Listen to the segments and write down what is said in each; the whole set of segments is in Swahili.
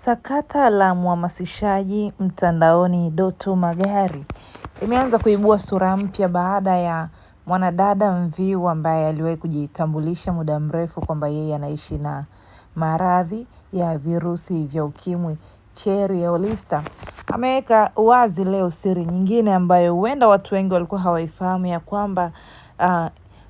Sakata la mhamasishaji mtandaoni Doto Magari imeanza kuibua sura mpya baada ya mwanadada Mviu ambaye aliwahi kujitambulisha muda mrefu kwamba yeye anaishi na maradhi ya virusi vya ukimwi, Cherry Olista. Ameweka wazi leo siri nyingine ambayo huenda watu wengi walikuwa hawaifahamu, ya kwamba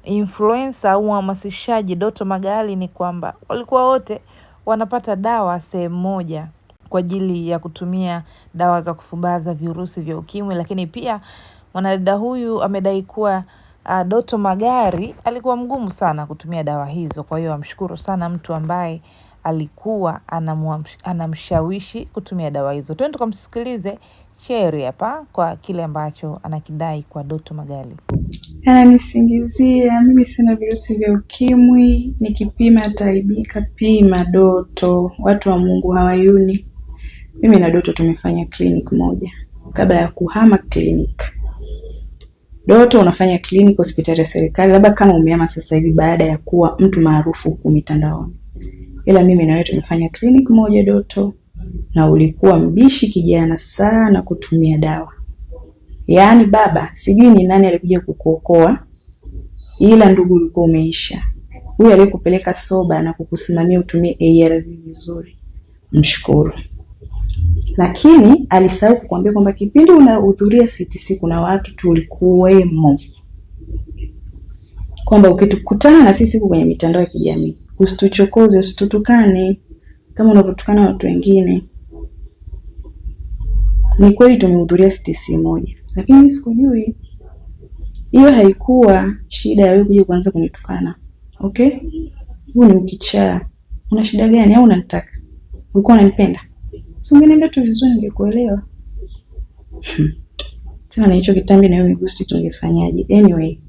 influencer au mhamasishaji Doto Magari ni kwamba walikuwa wote wanapata dawa sehemu moja kwa ajili ya kutumia dawa za kufubaza virusi vya ukimwi. Lakini pia mwanadada huyu amedai kuwa Doto Magari alikuwa mgumu sana kutumia dawa hizo. Kwa hiyo amshukuru sana mtu ambaye alikuwa anamshawishi kutumia dawa hizo. Twende tukamsikilize Cherry hapa kwa kile ambacho anakidai kwa Doto Magari. Ananisingizia mimi sina virusi vya ukimwi, nikipima ataibika. Pima Doto, watu wa Mungu hawayuni. Mimi na Doto tumefanya clinic moja kabla ya kuhama clinic. Doto unafanya clinic hospitali ya serikali, labda kama umehama sasa hivi baada ya kuwa mtu maarufu huko mitandaoni. Ila mimi na wewe tumefanya clinic moja Doto, na ulikuwa mbishi kijana sana kutumia dawa. Yaani baba, sijui ni nani alikuja kukuokoa, ila ndugu ulikuwa umeisha. Huyu aliyekupeleka soba na kukusimamia utumie ARV vizuri, mshukuru. Lakini alisahau kukuambia kwamba kipindi unahudhuria CTC kuna watu tulikuwemo, kwamba ukitukutana na sisi kwenye mitandao ya kijamii usituchokoze, usitutukane kama unavyotukana watu wengine. Ni kweli tumehudhuria CTC moja, lakini mimi sikujui. Hiyo haikuwa shida ya wewe kuja kuanza kunitukana. Okay? Huu ni ukichaa. Una shida gani au unanitaka? Ulikuwa unanipenda? Si ungeniambia tu vizuri ningekuelewa. Tena na hicho kitambi na wewe migusti tungefanyaje? Anyway,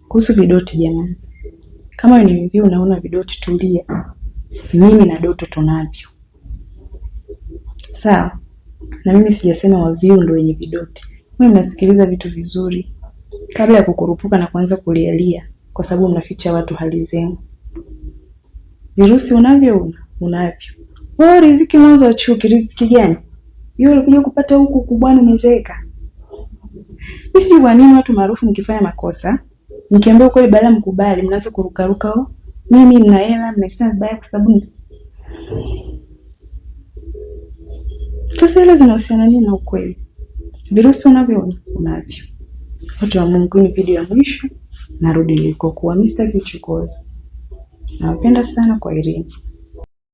kuhusu vidoti jamani. Kama ni Mviu unaona vidoti, tulia. Mimi na Doto tunavyo. Sawa? Na mimi sijasema Waviu ndio wenye vidoti. Mimi mnasikiliza vitu vizuri kabla ya kukurupuka na kuanza kulialia kwa sababu mnaficha watu hali zenu. Virusi unavyo. Wewe riziki mwanzo wa chuki, riziki gani? Hiyo ulikuja kupata huku kubwani umezeeka. Mimi sijui kwa nini watu maarufu mkifanya makosa, mkiambia ukweli badala mkubali, mnaanza kurukaruka mimi nina hela, mnasema vibaya kwa sababu sasa hela zinahusiana nini na ukweli? Virusi unavyo. Watu wa Mungu, ni video ya mwisho, narudi nilikokuwa. Mr. Kichukozi. Nawapenda sana, kwa Irene.